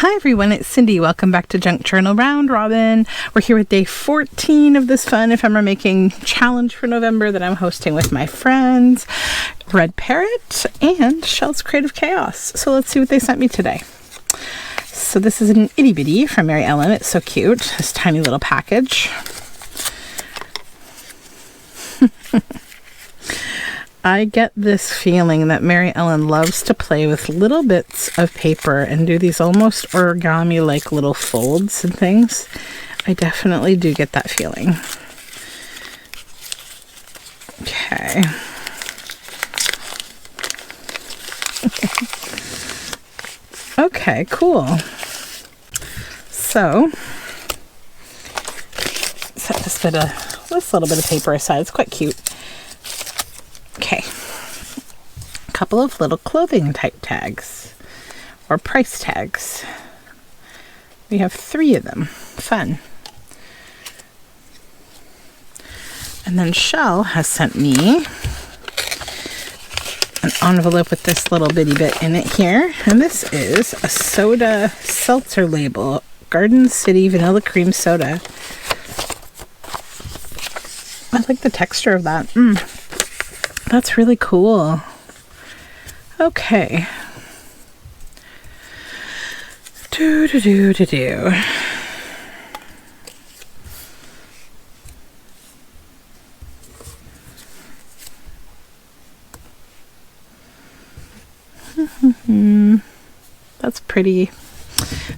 Hi everyone, it's Cindy. Welcome back to Junk Journal Round Robin. We're here with day 14 of this fun ephemera making challenge for November that I'm hosting with my friends, RedParrot and ChellesCreativeChaos. So let's see what they sent me today. So this is an itty bitty from Mary Ellen. It's so cute, this tiny little package. I get this feeling that Mary Ellen loves to play with little bits of paper and do these almost origami-like little folds and things. I definitely do get that feeling. Okay. Okay, cool. So, set this little bit of paper aside. It's quite cute. Okay, a couple of little clothing type tags or price tags. We have 3 of them. Fun. And then Shell has sent me an envelope with this little bitty bit in it here. And this is a soda seltzer label, Garden City Vanilla Cream Soda. I like the texture of that. That's really cool. Okay. Do. That's pretty.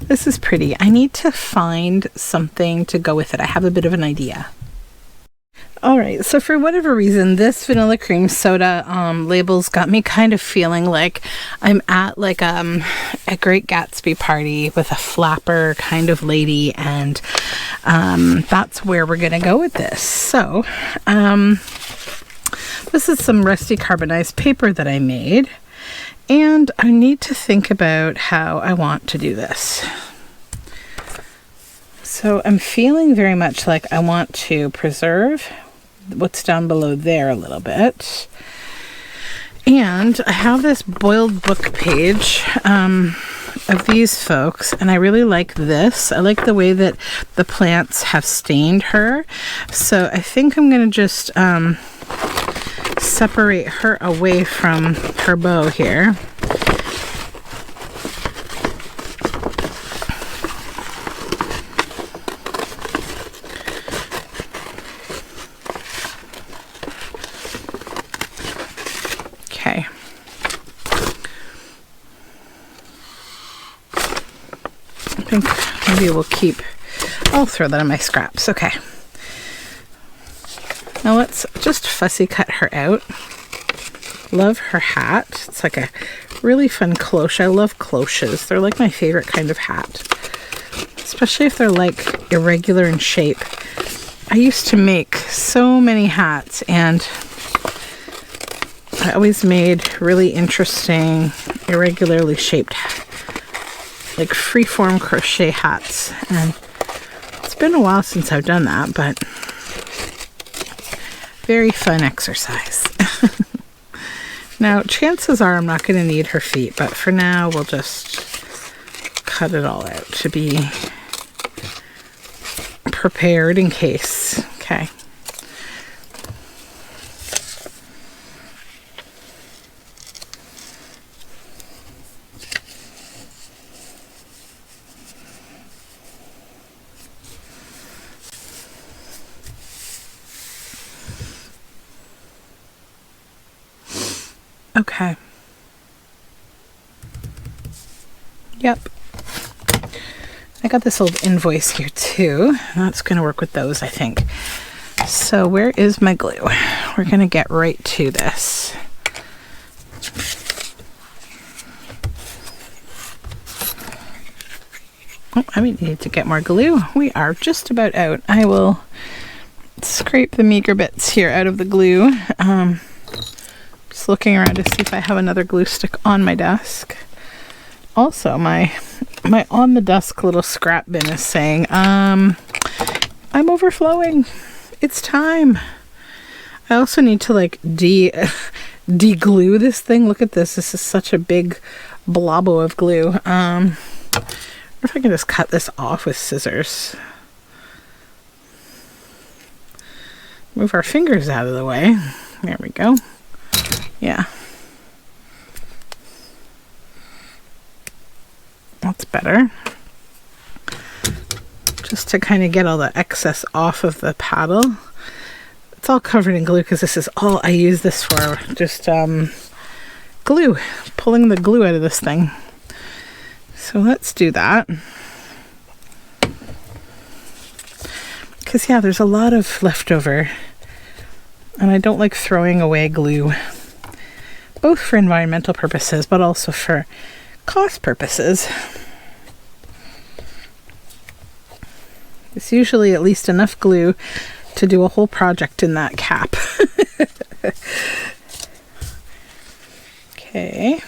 This is pretty. I need to find something to go with it. I have a bit of an idea. Alright, so for whatever reason, this vanilla cream soda labels got me kind of feeling like I'm at like a Great Gatsby party with a flapper kind of lady, and that's where we're going to go with this. So, this is some rusty carbonized paper that I made, and I need to think about how I want to do this. So I'm feeling very much like I want to preserve what's down below there a little bit. And I have this boiled book page of these folks, and I really like this. I like the way that the plants have stained her. So I think I'm going to just separate her away from her bow here. Okay. I think maybe I'll throw that in my scraps. Okay. Now let's just fussy cut her out. Love her hat. It's like a really fun cloche. I love cloches. They're like my favorite kind of hat. Especially if they're like irregular in shape. I used to make so many hats, and I always made really interesting, irregularly shaped, like freeform crochet hats. And it's been a while since I've done that, but very fun exercise. Now, chances are I'm not going to need her feet, but for now, we'll just cut it all out to be prepared in case. Okay. Okay. Yep. I got this old invoice here too. That's going to work with those, I think. So where is my glue? We're going to get right to this. Oh, I need to get more glue. We are just about out. I will scrape the meager bits here out of the glue. Just looking around to see if I have another glue stick on my desk. Also, my on the desk little scrap bin is saying, I'm overflowing. It's time. I also need to like de-glue this thing. Look at this. This is such a big blobbo of glue. if I can just cut this off with scissors. Move our fingers out of the way. There we go. Yeah. That's better. Just to kind of get all the excess off of the paddle. It's all covered in glue because this is all I use this for. Just glue. Pulling the glue out of this thing. So let's do that. Because yeah, there's a lot of leftover. And I don't like throwing away glue. Both for environmental purposes, but also for cost purposes. It's usually at least enough glue to do a whole project in that cap. Okay.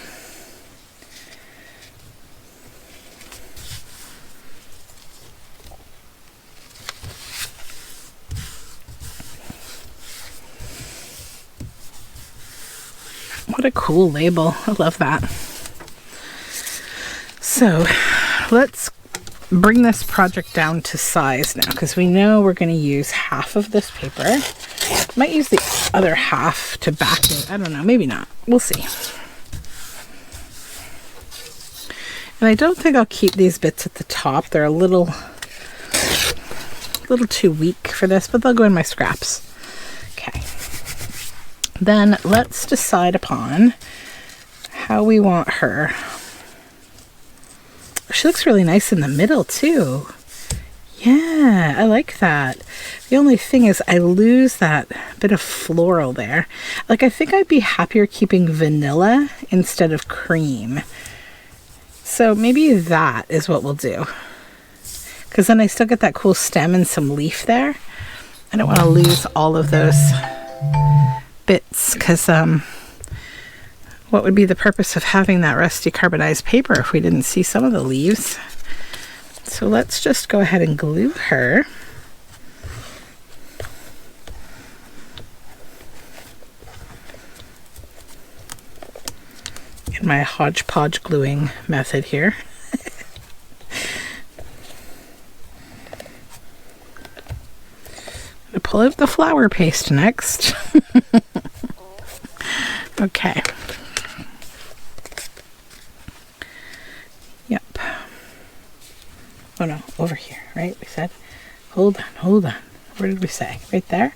What a cool label. I love that. So let's bring this project down to size now, because we know we're going to use half of this paper. Might use the other half to back it. I don't know. Maybe not. We'll see. And I don't think I'll keep these bits at the top. They're a little too weak for this, but they'll go in my scraps. Okay. Then let's decide upon how we want her. She looks really nice in the middle too. Yeah, I like that. The only thing is I lose that bit of floral there. Like, I think I'd be happier keeping vanilla instead of cream. So maybe that is what we'll do. Because then I still get that cool stem and some leaf there. I don't want to lose all of those bits, because what would be the purpose of having that rusty carbonized paper if we didn't see some of the leaves? So let's just go ahead and glue her. In my hodgepodge gluing method here. I'm gonna pull out the flower paste next. Okay. Yep. Oh no, over here, right? We said, hold on. Where did we say? Right there?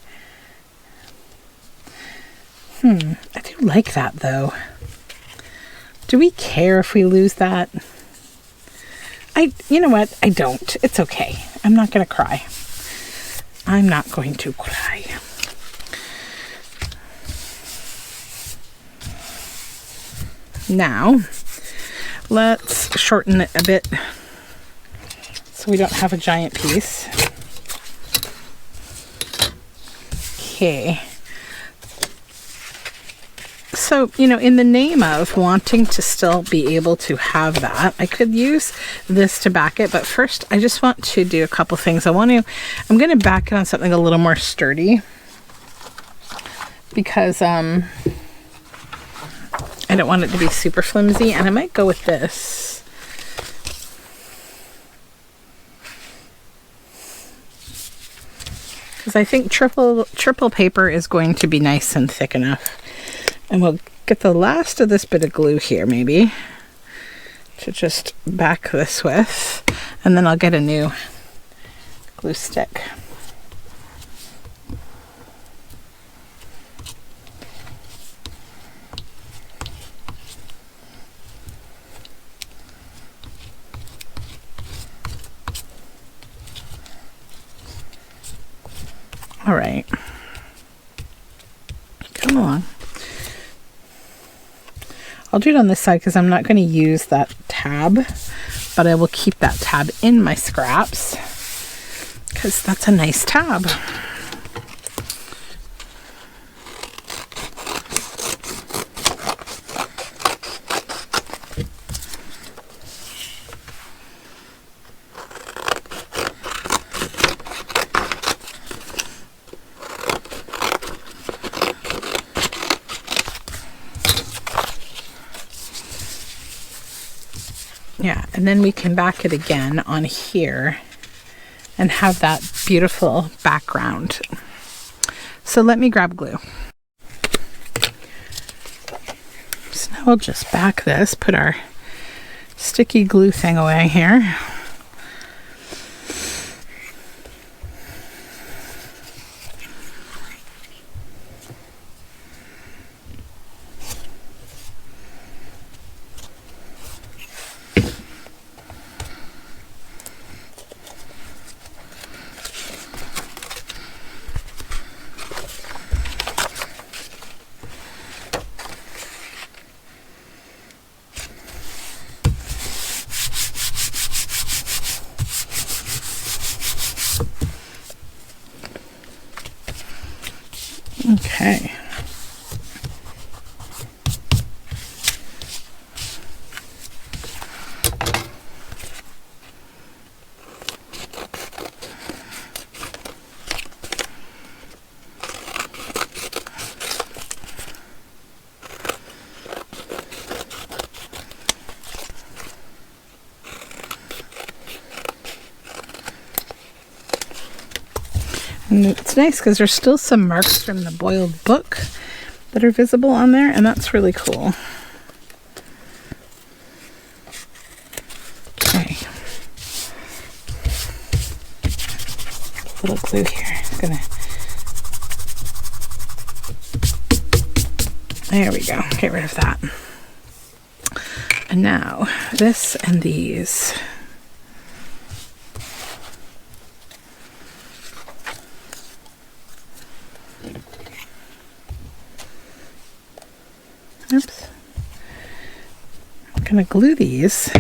I do like that though. Do we care if we lose that? You know what? I don't. It's okay. I'm not going to cry. I'm not going to cry. Now, let's shorten it a bit so we don't have a giant piece. Okay. So, you know, in the name of wanting to still be able to have that, I could use this to back it, but first I just want to do a couple things. I'm going to back it on something a little more sturdy, because I don't want it to be super flimsy, and I might go with this. Because I think triple paper is going to be nice and thick enough. And we'll get the last of this bit of glue here, maybe, to just back this with, and then I'll get a new glue stick. All right. Come along. I'll do it on this side because I'm not going to use that tab, but I will keep that tab in my scraps because that's a nice tab. Yeah, and then we can back it again on here and have that beautiful background. So let me grab glue. So now we'll just back this, put our sticky glue thing away here. Okay. And it's nice because there's still some marks from the boiled book that are visible on there, and that's really cool. Okay. A little glue here. There we go. Get rid of that. And now this and these. Oops. I'm going to glue these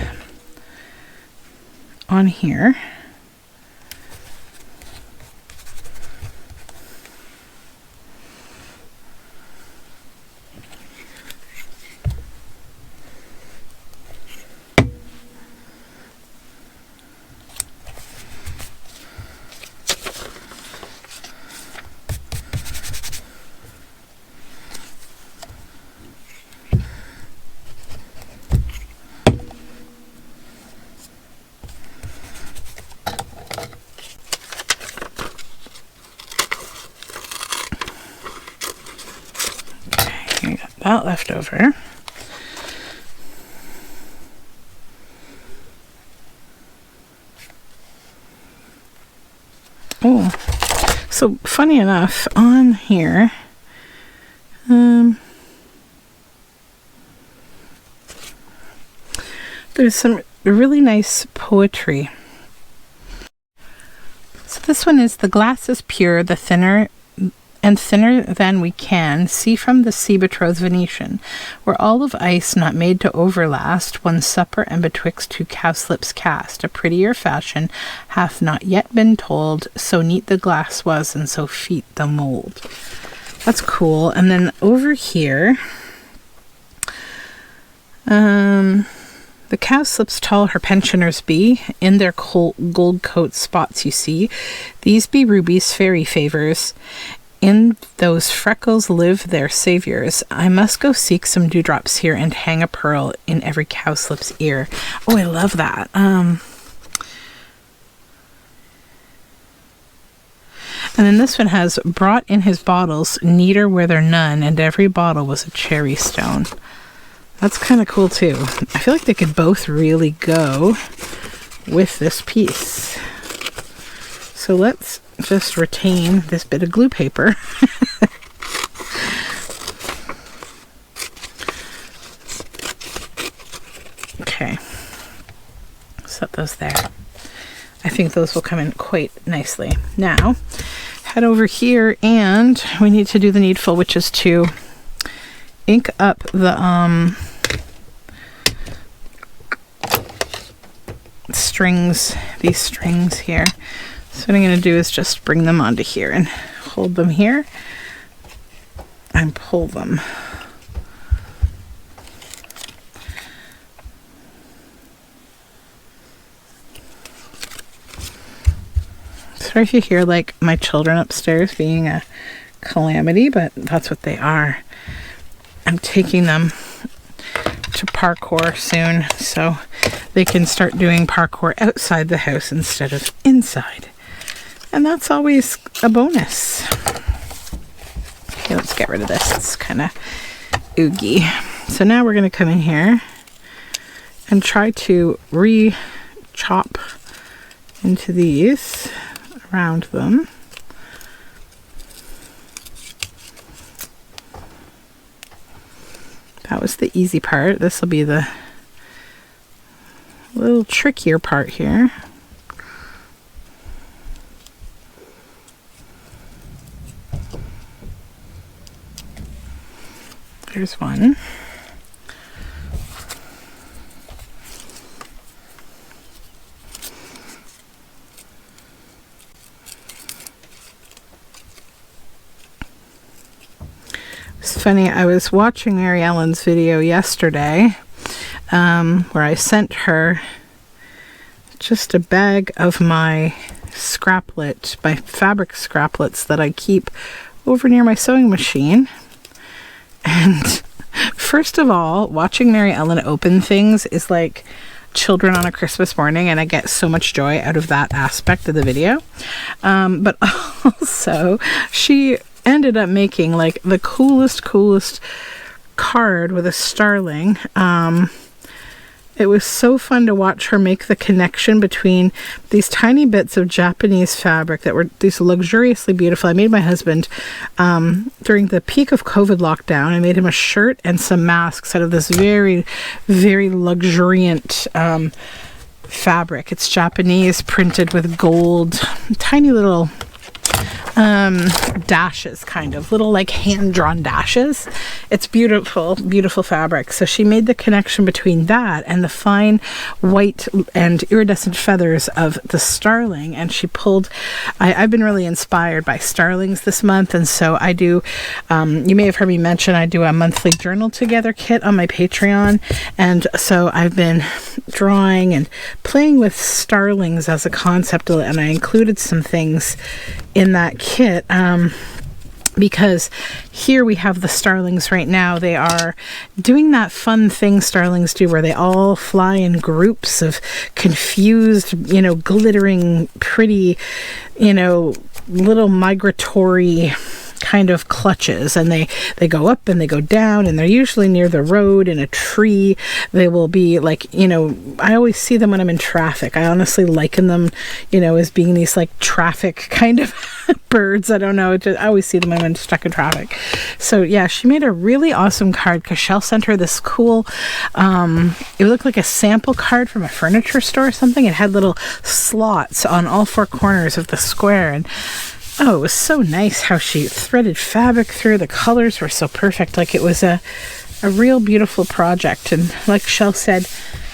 on here. That left over. Oh, so funny enough, on here, there's some really nice poetry. So this one is, the glass is pure, the thinner than we can see from the sea betrothed Venetian, where all of ice not made to overlast, one supper and betwixt two cowslips cast, a prettier fashion hath not yet been told, so neat the glass was and so feat the mold. That's cool. And then over here, the cowslips tall her pensioners be, in their gold coat spots you see, these be rubies fairy favors, in those freckles live their saviors. I must go seek some dewdrops here and hang a pearl in every cowslip's ear. Oh, I love that. And then this one has, brought in his bottles, neater were there none, and every bottle was a cherry stone. That's kind of cool too. I feel like they could both really go with this piece. So let's just retain this bit of glue paper. Okay, set those there. I think those will come in quite nicely. Now, head over here and we need to do the needful, which is to ink up the strings, these strings here. So what I'm going to do is just bring them onto here and hold them here and pull them. Sorry if you hear like my children upstairs being a calamity, but that's what they are. I'm taking them to parkour soon, so they can start doing parkour outside the house instead of inside. And that's always a bonus. Okay, let's get rid of this. It's kind of oogie. So now we're going to come in here and try to re-chop into these around them. That was the easy part. This will be the little trickier part here. There's one. It's funny, I was watching Mary Ellen's video yesterday, where I sent her just a bag of my scraplet, my fabric scraplets that I keep over near my sewing machine. And first of all, watching Mary Ellen open things is like children on a Christmas morning, and I get so much joy out of that aspect of the video. But also, she ended up making like the coolest card with a starling. It was so fun to watch her make the connection between these tiny bits of Japanese fabric that were these luxuriously beautiful. I made my husband, during the peak of COVID lockdown, I made him a shirt and some masks out of this very, very luxuriant fabric. It's Japanese, printed with gold, tiny little dashes, kind of little like hand-drawn dashes. It's beautiful fabric. So she made the connection between that and the fine white and iridescent feathers of the starling, and she pulled I've been really inspired by starlings this month, and so I do, you may have heard me mention, I do a monthly journal together kit on my Patreon, and so I've been drawing and playing with starlings as a concept, and I included some things in that kit, because here we have the starlings right now. They are doing that fun thing starlings do where they all fly in groups of confused, glittering, pretty, little migratory kind of clutches, and they go up and they go down, and they're usually near the road in a tree. They will be like, I always see them when I'm in traffic. I honestly liken them, as being these like traffic kind of birds. I don't know, I always see them when I'm stuck in traffic. So yeah, she made a really awesome card because Shell sent her this cool, it looked like a sample card from a furniture store or something. It had little slots on all four corners of the square, and oh, it was so nice how she threaded fabric through. The colors were so perfect. Like, it was a real beautiful project. And like Shell said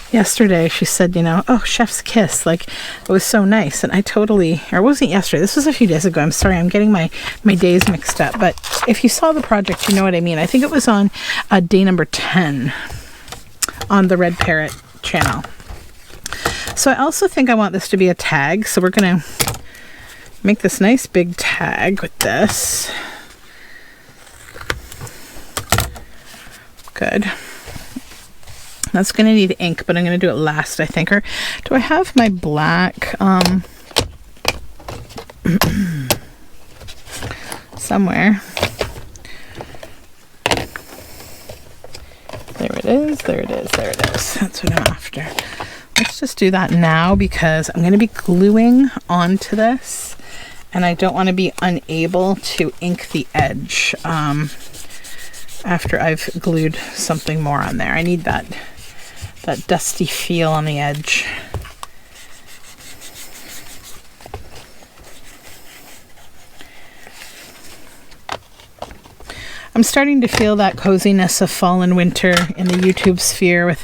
yesterday, she said, oh, chef's kiss. Like, it was so nice. And I totally, or it wasn't yesterday. This was a few days ago. I'm sorry. I'm getting my days mixed up. But if you saw the project, you know what I mean. I think it was on day number 10 on the Red Parrot channel. So I also think I want this to be a tag. So we're going to make this nice big tag with this. Good. That's going to need ink, but I'm going to do it last, I think. Or do I have my black somewhere? There it is. That's what I'm after. Let's just do that now because I'm going to be gluing onto this. And I don't want to be unable to ink the edge after I've glued something more on there. I need that dusty feel on the edge. I'm starting to feel that coziness of fall and winter in the YouTube sphere, with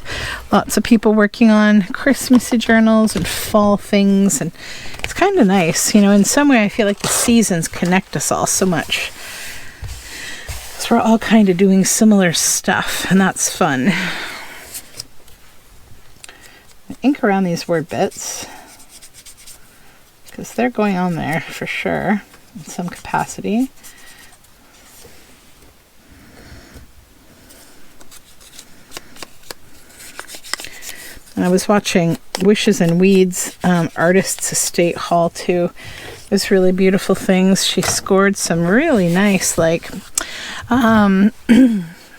lots of people working on Christmassy journals and fall things, and it's kind of nice. In some way I feel like the seasons connect us all so much. So we're all kind of doing similar stuff, and that's fun. Ink around these word bits, because they're going on there for sure in some capacity. And I was watching Wishes and Weeds Artist's Estate haul too. It was really beautiful things. She scored some really nice, like,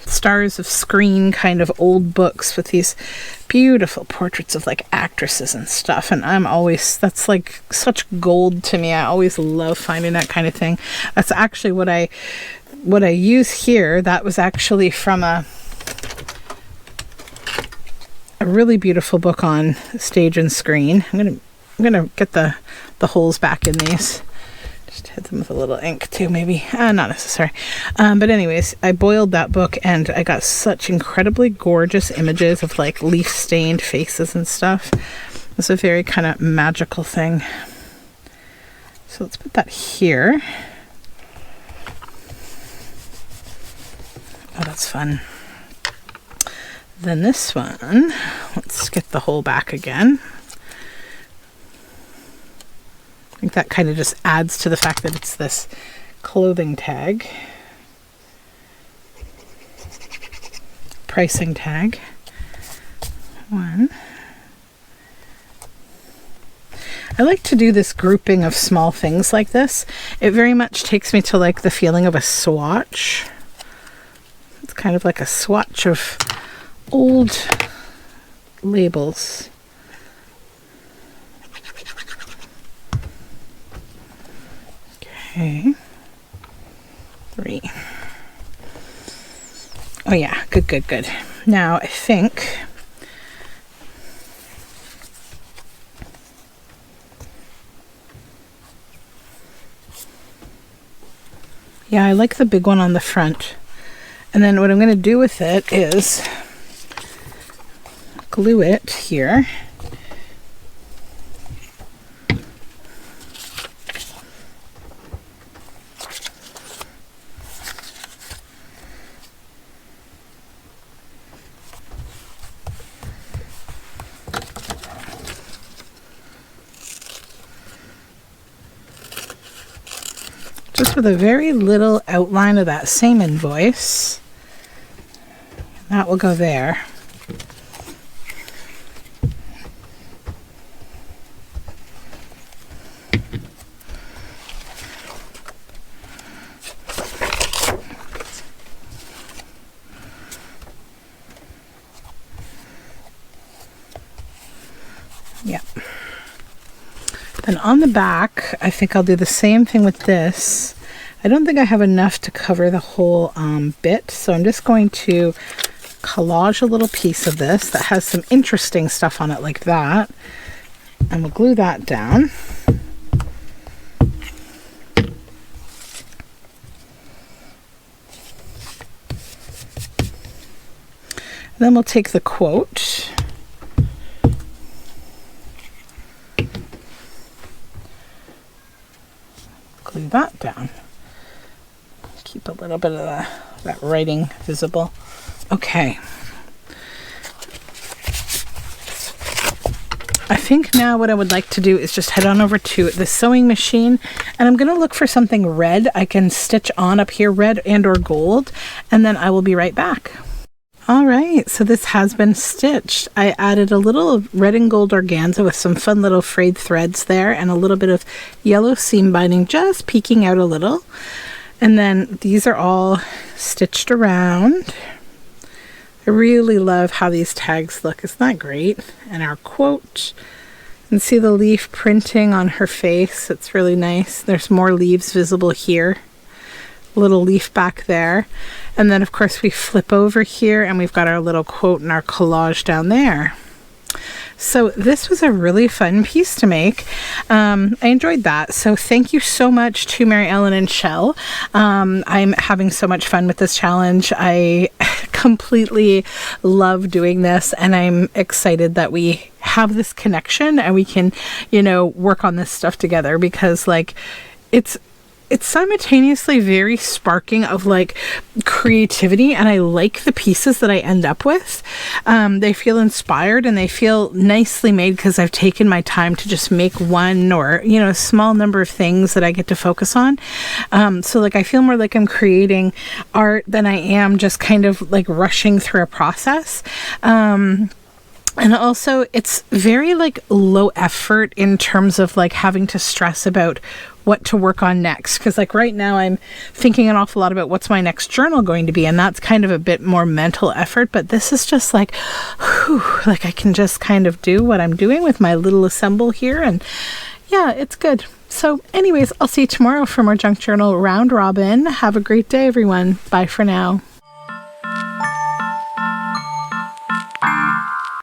Stars of Screen kind of old books with these beautiful portraits of like actresses and stuff. And I'm always, that's like such gold to me. I always love finding that kind of thing. That's actually what I use here. That was actually from a really beautiful book on stage and screen. I'm gonna get the holes back in these. Just hit them with a little ink too, maybe. Not necessary. But anyways, I boiled that book and I got such incredibly gorgeous images of like leaf stained faces and stuff. It's a very kind of magical thing. So let's put that here. Oh, that's fun. Then this one, let's get the hole back again. I think that kind of just adds to the fact that it's this clothing tag. Pricing tag. One. I like to do this grouping of small things like this. It very much takes me to like the feeling of a swatch. It's kind of like a swatch of old labels. Okay. 3. Oh yeah, good. Now I think yeah, I like the big one on the front. And then what I'm going to do with it is glue it here. Just with a very little outline of that same invoice. That will go there. Yeah. Then on the back, I think I'll do the same thing with this. I don't think I have enough to cover the whole bit, so I'm just going to collage a little piece of this that has some interesting stuff on it like that, and we'll glue that down. Then we'll take the quote, glue that down. Keep a little bit of that writing visible. Okay. I think now what I would like to do is just head on over to the sewing machine, and I'm going to look for something red I can stitch on up here, red and or gold, and then I will be right back. All right, so this has been stitched. I added a little red and gold organza with some fun little frayed threads there and a little bit of yellow seam binding just peeking out a little. And then these are all stitched around. I really love how these tags look. Isn't that great? And our quote. You can see the leaf printing on her face. It's really nice. There's more leaves visible here. A little leaf back there. And then of course we flip over here and we've got our little quote and our collage down there. So this was a really fun piece to make. I enjoyed that. So thank you so much to Mary Ellen and Shell. I'm having so much fun with this challenge. I completely love doing this, and I'm excited that we have this connection and we can, you know, work on this stuff together, because like it's simultaneously very sparking of like creativity, and I like the pieces that I end up with. They feel inspired and they feel nicely made because I've taken my time to just make one or, you know, a small number of things that I get to focus on. So like I feel more like I'm creating art than I am just kind of like rushing through a process. And also it's very like low effort in terms of like having to stress about what to work on next. Because like right now I'm thinking an awful lot about what's my next journal going to be. And that's kind of a bit more mental effort. But this is just like, whew, like I can just kind of do what I'm doing with my little assemble here. And yeah, it's good. So anyways, I'll see you tomorrow for more Junk Journal Round Robin. Have a great day, everyone. Bye for now.